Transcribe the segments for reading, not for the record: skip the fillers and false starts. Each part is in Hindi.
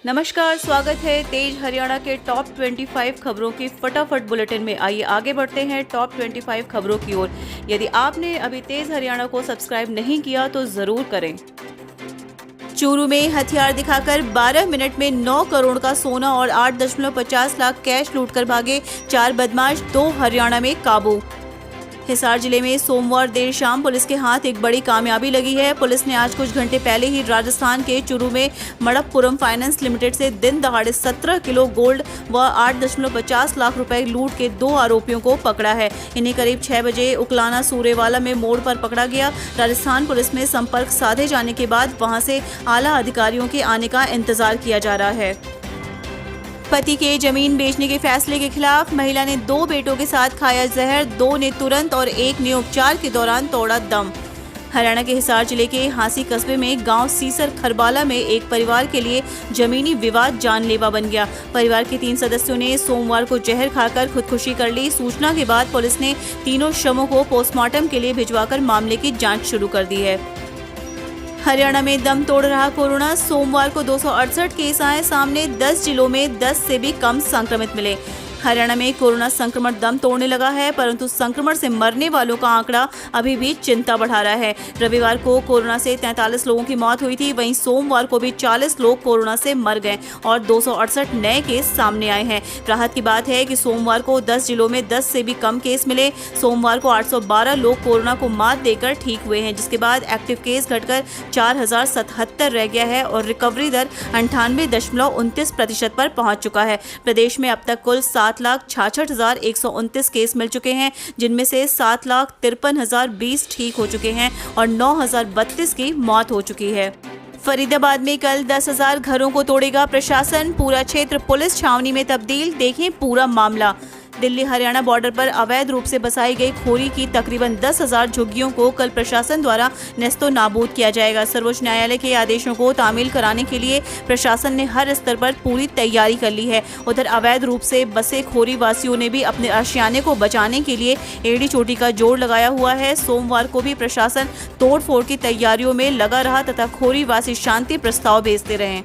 नमस्कार, स्वागत है तेज हरियाणा के टॉप 25 खबरों की फटाफट बुलेटिन में। आइए आगे बढ़ते हैं टॉप 25 खबरों की ओर। यदि आपने अभी तेज हरियाणा को सब्सक्राइब नहीं किया तो जरूर करें। चूरू में हथियार दिखाकर 12 मिनट में 9 करोड़ का सोना और 8.50 लाख कैश लूटकर भागे 4 बदमाश, 2 हरियाणा में काबू। हिसार जिले में सोमवार देर शाम पुलिस के हाथ एक बड़ी कामयाबी लगी है। पुलिस ने आज कुछ घंटे पहले ही राजस्थान के चूरू में मणप्पुरम फाइनेंस लिमिटेड से दिन दहाड़े 17 किलो गोल्ड व 8.50 लाख रुपए लूट के 2 आरोपियों को पकड़ा है। इन्हें करीब 6 बजे उकलाना सूरेवाला में मोड़ पर पकड़ा गया। राजस्थान पुलिस में संपर्क साधे जाने के बाद वहां से आला अधिकारियों के आने का इंतजार किया जा रहा है। पति के जमीन बेचने के फैसले के खिलाफ महिला ने 2 बेटों के साथ खाया जहर, 2 ने तुरंत और 1 ने उपचार के दौरान तोड़ा दम। हरियाणा के हिसार जिले के हांसी कस्बे में गांव सीसर खरबाला में एक परिवार के लिए जमीनी विवाद जानलेवा बन गया। परिवार के 3 सदस्यों ने सोमवार को जहर खाकर खुदकुशी कर ली। सूचना के बाद पुलिस ने तीनों शवों को पोस्टमार्टम के लिए भिजवाकर मामले की जाँच शुरू कर दी है। हरियाणा में दम तोड़ रहा कोरोना। सोमवार को 268 केस आए सामने। 10 जिलों में 10 से भी कम संक्रमित मिले। हरियाणा में कोरोना संक्रमण दम तोड़ने लगा है, परंतु संक्रमण से मरने वालों का आंकड़ा अभी भी चिंता बढ़ा रहा है। रविवार को कोरोना से 43 लोगों की मौत हुई थी। वहीं सोमवार को भी 40 लोग कोरोना से मर गए और 268 नए केस सामने आए हैं। राहत की बात है कि सोमवार को 10 जिलों में 10 से भी कम केस मिले। सोमवार को 812 लोग कोरोना को मात देकर ठीक हुए हैं, जिसके बाद एक्टिव केस घटकर 4077 रह गया है और रिकवरी दर 98.29% पर पहुंच चुका है। प्रदेश में अब तक कुल 7,66,129 केस मिल चुके हैं, जिनमें से 7,53,020 ठीक हो चुके हैं और 9,032 की मौत हो चुकी है। फरीदाबाद में कल 10,000 घरों को तोड़ेगा प्रशासन। पूरा क्षेत्र पुलिस छावनी में तब्दील। देखें पूरा मामला। दिल्ली हरियाणा बॉर्डर पर अवैध रूप से बसाई गई खोरी की तकरीबन 10,000 झुग्गियों को कल प्रशासन द्वारा नेस्तो नाबूद किया जाएगा। सर्वोच्च न्यायालय के आदेशों को तामील कराने के लिए प्रशासन ने हर स्तर पर पूरी तैयारी कर ली है। उधर अवैध रूप से बसे खोरी वासियों ने भी अपने आशियाने को बचाने के लिए एड़ी चोटी का जोर लगाया हुआ है। सोमवार को भी प्रशासन तोड़फोड़ की तैयारियों में लगा रहा तथा खोरी वासी शांति प्रस्ताव भेजते रहे।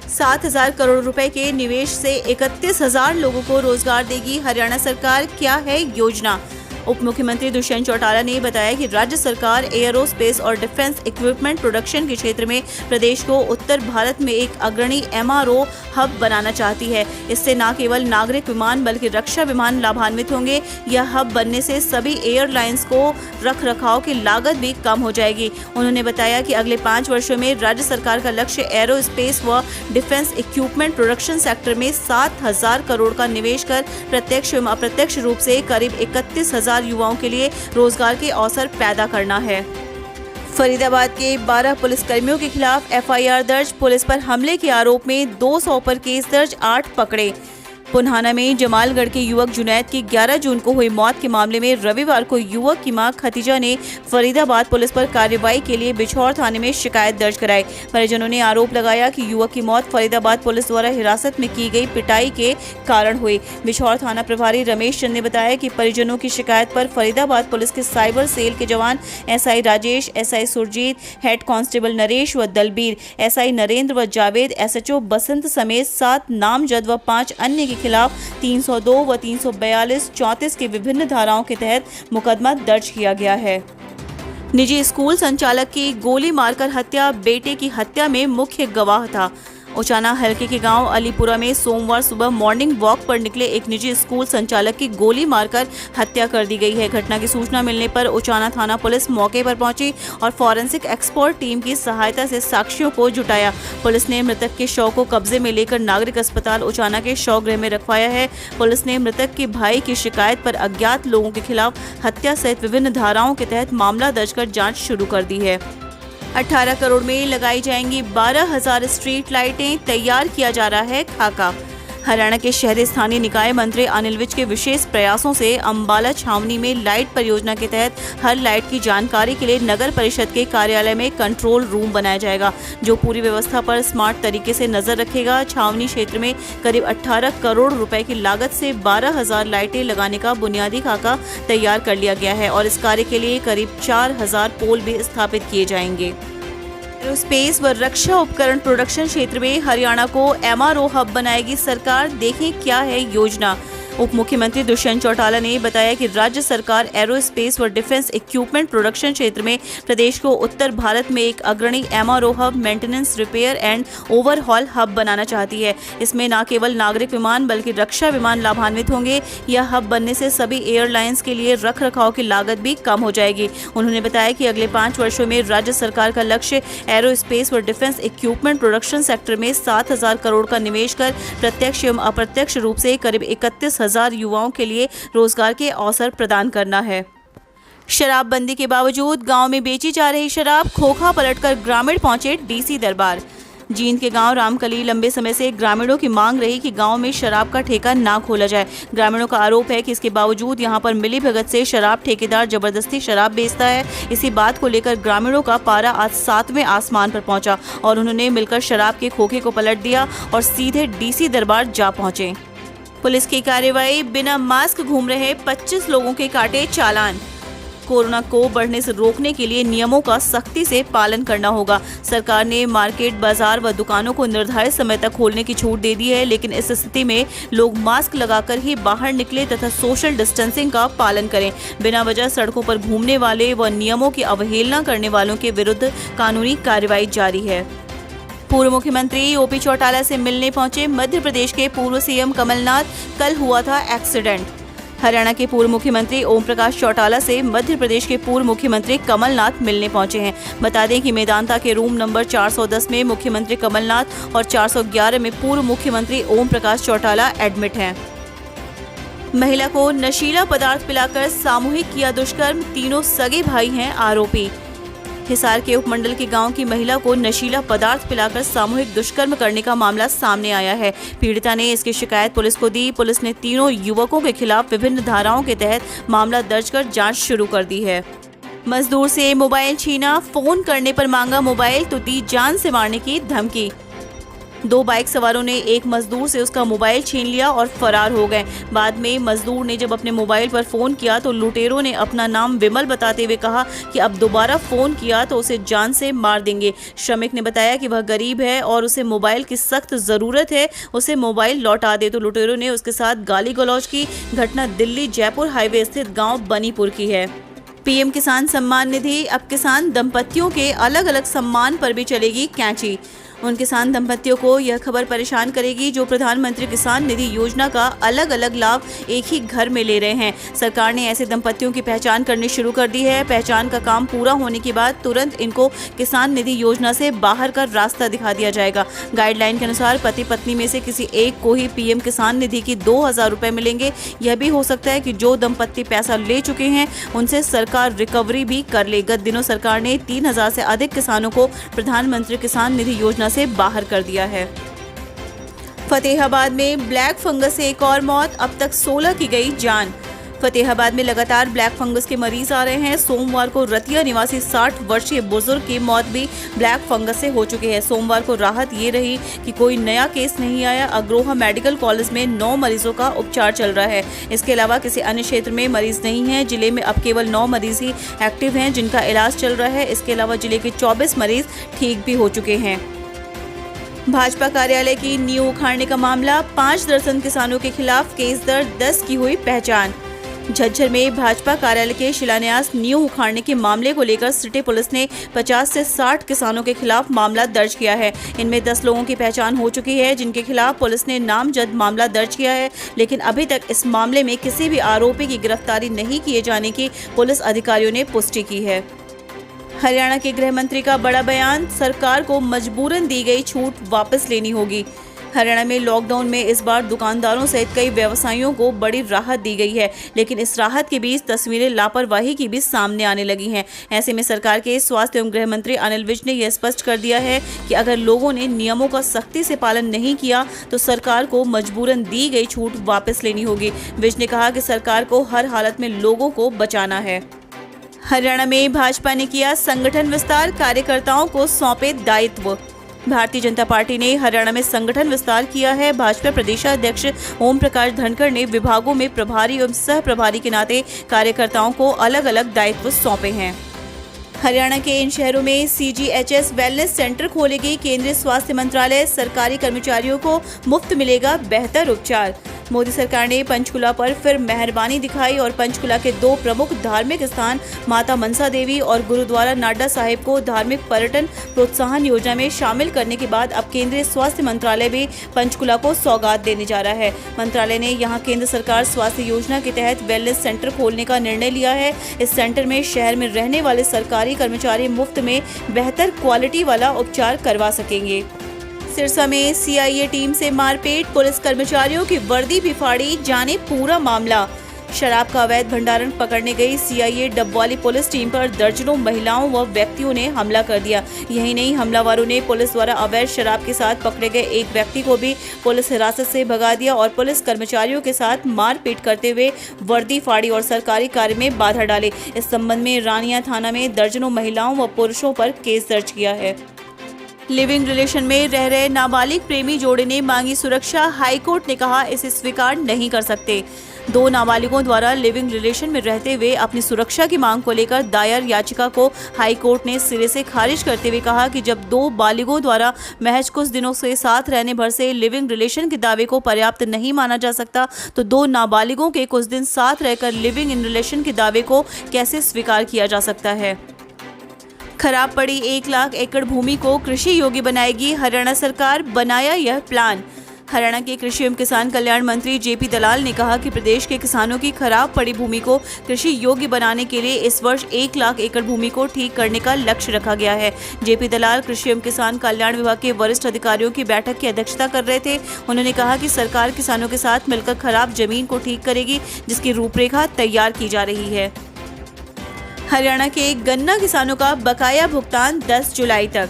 7,000 करोड़ रुपए के निवेश से 31,000 लोगों को रोजगार देगी हरियाणा सरकार। क्या है योजना? उप मुख्यमंत्री दुष्यंत चौटाला ने बताया कि राज्य सरकार एयरोस्पेस और डिफेंस इक्विपमेंट प्रोडक्शन के क्षेत्र में प्रदेश को उत्तर भारत में एक अग्रणी MRO हब बनाना चाहती है। इससे न केवल नागरिक विमान बल्कि रक्षा विमान लाभान्वित होंगे। यह हब बनने से सभी एयरलाइंस को रखरखाव की लागत भी कम हो जाएगी। उन्होंने बताया कि अगले 5 वर्षों में राज्य सरकार का लक्ष्य एरोस्पेस व डिफेंस इक्विपमेंट प्रोडक्शन सेक्टर में 7,000 करोड़ का निवेश कर प्रत्यक्ष एवं अप्रत्यक्ष रूप से करीब 31,000 युवाओं के लिए रोजगार के अवसर पैदा करना है। फरीदाबाद के 12 पुलिसकर्मियों के खिलाफ FIR दर्ज। पुलिस पर हमले के आरोप में 200 पर केस दर्ज, 8 पकड़े। पुन्हाना में जमालगढ़ के युवक जुनैद की 11 जून को हुई मौत के मामले में रविवार को युवक की मां खतीजा ने फरीदाबाद पुलिस पर कार्रवाई के लिए बिछौर थाने में शिकायत दर्ज कराई। परिजनों ने आरोप लगाया कि युवक की मौत फरीदाबाद पुलिस द्वारा हिरासत में की गई पिटाई के कारण हुई। बिछौर थाना प्रभारी रमेश चंद ने बताया कि परिजनों की शिकायत पर फरीदाबाद पुलिस के साइबर सेल के जवान SI Rajesh, SI Surjeet, head constable Naresh व दलबीर, SI नरेंद्र व जावेद, SHO बसंत समेत 7 नामजद व 5 अन्य के खिलाफ 302 व 342, 34 की विभिन्न धाराओं के तहत मुकदमा दर्ज किया गया है। निजी स्कूल संचालक की गोली मारकर हत्या। बेटे की हत्या में मुख्य गवाह था। उचाना हल्के के गांव अलीपुरा में सोमवार सुबह मॉर्निंग वॉक पर निकले एक निजी स्कूल संचालक की गोली मारकर हत्या कर दी गई है। घटना की सूचना मिलने पर उचाना थाना पुलिस मौके पर पहुंची और फॉरेंसिक एक्सपर्ट टीम की सहायता से साक्ष्यों को जुटाया। पुलिस ने मृतक के शव को कब्जे में लेकर नागरिक अस्पताल उचाना के शव गृह में रखवाया है। पुलिस ने मृतक के भाई की शिकायत पर अज्ञात लोगों के खिलाफ हत्या सहित विभिन्न धाराओं के तहत मामला दर्ज कर जाँच शुरू कर दी है। 18 करोड़ में लगाई जाएंगी 12,000 स्ट्रीट लाइटें। तैयार किया जा रहा है खाका। हरियाणा के शहरी स्थानीय निकाय मंत्री अनिल विज के विशेष प्रयासों से अंबाला छावनी में लाइट परियोजना के तहत हर लाइट की जानकारी के लिए नगर परिषद के कार्यालय में कंट्रोल रूम बनाया जाएगा, जो पूरी व्यवस्था पर स्मार्ट तरीके से नजर रखेगा। छावनी क्षेत्र में करीब 18 करोड़ रुपए की लागत से 12,000 लाइटें लगाने का बुनियादी खाका तैयार कर लिया गया है और इस कार्य के लिए करीब 4,000 पोल भी स्थापित किए जाएंगे। एरोस्पेस व रक्षा उपकरण प्रोडक्शन क्षेत्र में हरियाणा को एमआरओ हब बनाएगी सरकार, देखें क्या है योजना। उप मुख्यमंत्री दुष्यंत चौटाला ने बताया कि राज्य सरकार एरोस्पेस व डिफेंस इक्विपमेंट प्रोडक्शन क्षेत्र में प्रदेश को उत्तर भारत में एक अग्रणी MRO hub, maintenance, repair and overhaul hub बनाना चाहती है। इसमें न केवल नागरिक विमान बल्कि रक्षा विमान लाभान्वित होंगे। यह हब बनने से सभी एयरलाइंस के लिए रख रखाव की लागत भी कम हो जाएगी। उन्होंने बताया कि अगले 5 वर्षों में राज्य सरकार का लक्ष्य एरोस्पेस व डिफेंस इक्विपमेंट प्रोडक्शन सेक्टर में 7,000 करोड़ का निवेश कर प्रत्यक्ष एवं अप्रत्यक्ष रूप से करीब 31,000 युवाओं के लिए रोजगार के अवसर प्रदान करना है। शराबबंदी के बावजूद गांव में बेची जा रही शराब, खोखा पलटकर ग्रामीण पहुंचे डीसी दरबार। जींद के गांव रामकली लंबे समय से ग्रामीणों की मांग रही कि गांव में शराब का ठेका ना खोला जाए। ग्रामीणों का आरोप है कि इसके बावजूद यहां पर मिली भगत से शराब ठेकेदार जबरदस्ती शराब बेचता है। इसी बात को लेकर ग्रामीणों का पारा आज 7वें आसमान पर पहुंचा और उन्होंने मिलकर शराब के खोखे को पलट दिया और सीधे डीसी दरबार जा पहुंचे। पुलिस की कार्रवाई, बिना मास्क घूम रहे 25 लोगों के काटे चालान। कोरोना को बढ़ने से रोकने के लिए नियमों का सख्ती से पालन करना होगा। सरकार ने मार्केट, बाजार व दुकानों को निर्धारित समय तक खोलने की छूट दे दी है, लेकिन इस स्थिति में लोग मास्क लगाकर ही बाहर निकले तथा सोशल डिस्टेंसिंग का पालन करें। बिना वजह सड़कों पर घूमने वाले व नियमों की अवहेलना करने वालों के विरुद्ध कानूनी कार्रवाई जारी है। पूर्व मुख्यमंत्री ओपी चौटाला से मिलने पहुंचे मध्य प्रदेश के पूर्व सीएम कमलनाथ, कल हुआ था एक्सीडेंट। हरियाणा के पूर्व मुख्यमंत्री ओम प्रकाश चौटाला से मध्य प्रदेश के पूर्व मुख्यमंत्री कमलनाथ मिलने पहुंचे हैं। बता दें कि मेदांता के रूम नंबर 410 में मुख्यमंत्री कमलनाथ और 411 में पूर्व मुख्यमंत्री ओम प्रकाश चौटाला एडमिट हैं। महिला को नशीला पदार्थ पिलाकर सामूहिक किया दुष्कर्म, तीनों सगे भाई हैं आरोपी। हिसार के उपमंडल के गांव की महिला को नशीला पदार्थ पिलाकर सामूहिक दुष्कर्म करने का मामला सामने आया है। पीड़िता ने इसकी शिकायत पुलिस को दी। पुलिस ने तीनों युवकों के खिलाफ विभिन्न धाराओं के तहत मामला दर्ज कर जांच शुरू कर दी है। मजदूर से मोबाइल छीना, फोन करने पर मांगा मोबाइल तो दी जान से मारने की धमकी। 2 बाइक सवारों ने एक मजदूर से उसका मोबाइल छीन लिया और फरार हो गए। बाद में मजदूर ने जब अपने मोबाइल पर फोन किया तो लुटेरों ने अपना नाम विमल बताते हुए कहा कि अब दोबारा फोन किया तो उसे जान से मार देंगे। श्रमिक ने बताया कि वह गरीब है और उसे मोबाइल की सख्त जरूरत है, उसे मोबाइल लौटा दे। तो लुटेरों ने उसके साथ गाली गलौज की। घटना दिल्ली जयपुर हाईवे स्थित गाँव बनीपुर की है। पीएम किसान सम्मान निधि, अब किसान दंपतियों के अलग अलग सम्मान पर भी चलेगी कैंची। उन किसान दंपतियों को यह खबर परेशान करेगी जो प्रधानमंत्री किसान निधि योजना का अलग अलग लाभ एक ही घर में ले रहे हैं। सरकार ने ऐसे दंपतियों की पहचान करनी शुरू कर दी है। पहचान का काम पूरा होने के बाद तुरंत इनको किसान निधि योजना से बाहर का रास्ता दिखा दिया जाएगा। गाइडलाइन के अनुसार पति पत्नी में से किसी एक को ही पीएम किसान निधि की 2,000 रुपए मिलेंगे। यह भी हो सकता है कि जो दंपत्ति पैसा ले चुके हैं उनसे सरकार रिकवरी भी कर ले। गत दिनों सरकार ने 3,000 से अधिक किसानों को प्रधानमंत्री किसान निधि योजना से बाहर कर दिया है। फतेहाबाद में ब्लैक फंगस से एक और मौत, अब तक 16 की गई जान। फतेहाबाद में लगातार ब्लैक फंगस के मरीज आ रहे हैं। सोमवार को रतिया निवासी 60 वर्षीय बुजुर्ग की मौत भी ब्लैक फंगस से हो चुकी है। सोमवार को राहत ये रही कि कोई नया केस नहीं आया। अग्रोहा मेडिकल कॉलेज में 9 मरीजों का उपचार चल रहा है। इसके अलावा किसी अन्य क्षेत्र में मरीज नहीं है। जिले में अब केवल 9 मरीज ही एक्टिव हैं जिनका इलाज चल रहा है। इसके अलावा जिले के 24 मरीज ठीक भी हो चुके हैं। भाजपा कार्यालय की नींव उखाड़ने का मामला, 5 दर्जन किसानों के खिलाफ केस दर्ज, 10 की हुई पहचान। झज्जर में भाजपा कार्यालय के शिलान्यास नींव उखाड़ने के मामले को लेकर सिटी पुलिस ने 50 से 60 किसानों के खिलाफ मामला दर्ज किया है। इनमें 10 लोगों की पहचान हो चुकी है जिनके खिलाफ पुलिस ने नामजद मामला दर्ज किया है, लेकिन अभी तक इस मामले में किसी भी आरोपी की गिरफ्तारी नहीं किए जाने की पुलिस अधिकारियों ने पुष्टि की है। हरियाणा के गृह मंत्री का बड़ा बयान, सरकार को मजबूरन दी गई छूट वापस लेनी होगी। हरियाणा में लॉकडाउन में इस बार दुकानदारों सहित कई व्यवसायियों को बड़ी राहत दी गई है, लेकिन इस राहत के बीच तस्वीरें लापरवाही की भी सामने आने लगी हैं। ऐसे में सरकार के स्वास्थ्य एवं गृह मंत्री अनिल विज ने यह स्पष्ट कर दिया है कि अगर लोगों ने नियमों का सख्ती से पालन नहीं किया तो सरकार को मजबूरन दी गई छूट वापस लेनी होगी। विज ने कहा कि सरकार को हर हालत में लोगों को बचाना है। हरियाणा में भाजपा ने किया संगठन विस्तार, कार्यकर्ताओं को सौंपे दायित्व। भारतीय जनता पार्टी ने हरियाणा में संगठन विस्तार किया है। भाजपा प्रदेशाध्यक्ष ओम प्रकाश धनखड़ ने विभागों में प्रभारी एवं सह प्रभारी के नाते कार्यकर्ताओं को अलग अलग दायित्व सौंपे हैं। हरियाणा के इन शहरों में CGHS वेलनेस सेंटर खोलेगी केंद्रीय स्वास्थ्य मंत्रालय। सरकारी कर्मचारियों को मुफ्त मिलेगा बेहतर उपचार। मोदी सरकार ने पंचकुला पर फिर मेहरबानी दिखाई और पंचकुला के दो प्रमुख धार्मिक स्थान माता मनसा देवी और गुरुद्वारा नाडा साहिब को धार्मिक पर्यटन प्रोत्साहन योजना में शामिल करने के बाद अब केंद्रीय स्वास्थ्य मंत्रालय भी पंचकुला को सौगात देने जा रहा है। मंत्रालय ने यहां केंद्र सरकार स्वास्थ्य योजना के तहत वेलनेस सेंटर खोलने का निर्णय लिया है। इस सेंटर में शहर में रहने वाले सरकारी कर्मचारी मुफ्त में बेहतर क्वालिटी वाला उपचार करवा सकेंगे। सिरसा में CIA टीम से मारपीट, पुलिस कर्मचारियों की वर्दी भी फाड़ी, जाने पूरा मामला। शराब का अवैध भंडारण पकड़ने गई CIA डबवाली पुलिस टीम पर दर्जनों महिलाओं व व्यक्तियों ने हमला कर दिया। यही नहीं, हमलावरों ने पुलिस द्वारा अवैध शराब के साथ पकड़े गए एक व्यक्ति को भी पुलिस हिरासत से भगा दिया और पुलिस कर्मचारियों के साथ मारपीट करते हुए वर्दी फाड़ी और सरकारी कार्य में बाधा डाली। इस संबंध में रानिया थाना में दर्जनों महिलाओं व पुरुषों पर केस दर्ज किया है। लिविंग रिलेशन में रह रहे नाबालिग प्रेमी जोड़े ने मांगी सुरक्षा। हाईकोर्ट ने कहा इसे स्वीकार नहीं कर सकते। दो नाबालिगों द्वारा लिविंग रिलेशन में रहते हुए अपनी सुरक्षा की मांग को लेकर दायर याचिका को हाईकोर्ट ने सिरे से खारिज करते हुए कहा कि जब दो बालिगों द्वारा महज कुछ दिनों से साथ रहने भर से लिविंग रिलेशन के दावे को पर्याप्त नहीं माना जा सकता, तो दो नाबालिगों के कुछ दिन साथ रहकर लिविंग इन रिलेशन के दावे को कैसे स्वीकार किया जा सकता है। खराब पड़ी 1 लाख एकड़ भूमि को कृषि योग्य बनाएगी हरियाणा सरकार, बनाया यह प्लान। हरियाणा के कृषि एवं किसान कल्याण मंत्री JP दलाल ने कहा कि प्रदेश के किसानों की खराब पड़ी भूमि को कृषि योग्य बनाने के लिए इस वर्ष 1 लाख एकड़ भूमि को ठीक करने का लक्ष्य रखा गया है। JP दलाल कृषि एवं किसान कल्याण विभाग के वरिष्ठ अधिकारियों की बैठक की अध्यक्षता कर रहे थे। उन्होंने कहा कि सरकार किसानों के साथ मिलकर खराब जमीन को ठीक करेगी, जिसकी रूपरेखा तैयार की जा रही है। हरियाणा के गन्ना किसानों का बकाया भुगतान 10 जुलाई तक।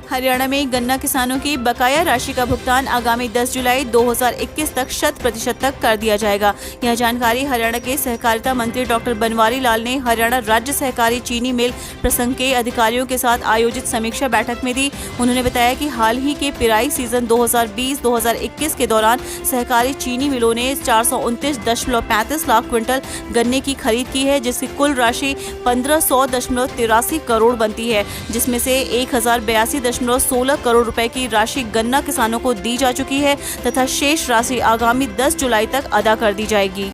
हरियाणा में गन्ना किसानों की बकाया राशि का भुगतान आगामी 10 जुलाई 2021 तक 100% तक कर दिया जाएगा। यह जानकारी हरियाणा के सहकारिता मंत्री डॉक्टर बनवारी लाल ने हरियाणा राज्य सहकारी चीनी मिल प्रसंघ के अधिकारियों के साथ आयोजित समीक्षा बैठक में दी। उन्होंने बताया कि हाल ही के पिराई सीजन 2020-2021 के दौरान सहकारी चीनी मिलों ने 429.35 लाख क्विंटल गन्ने की खरीद की है, जिसकी कुल राशि 1500.83 करोड़ बनती है, जिसमें से 1082.16 करोड़ रुपए की राशि गन्ना किसानों को दी जा चुकी है तथा शेष राशि आगामी 10 जुलाई तक अदा कर दी जाएगी।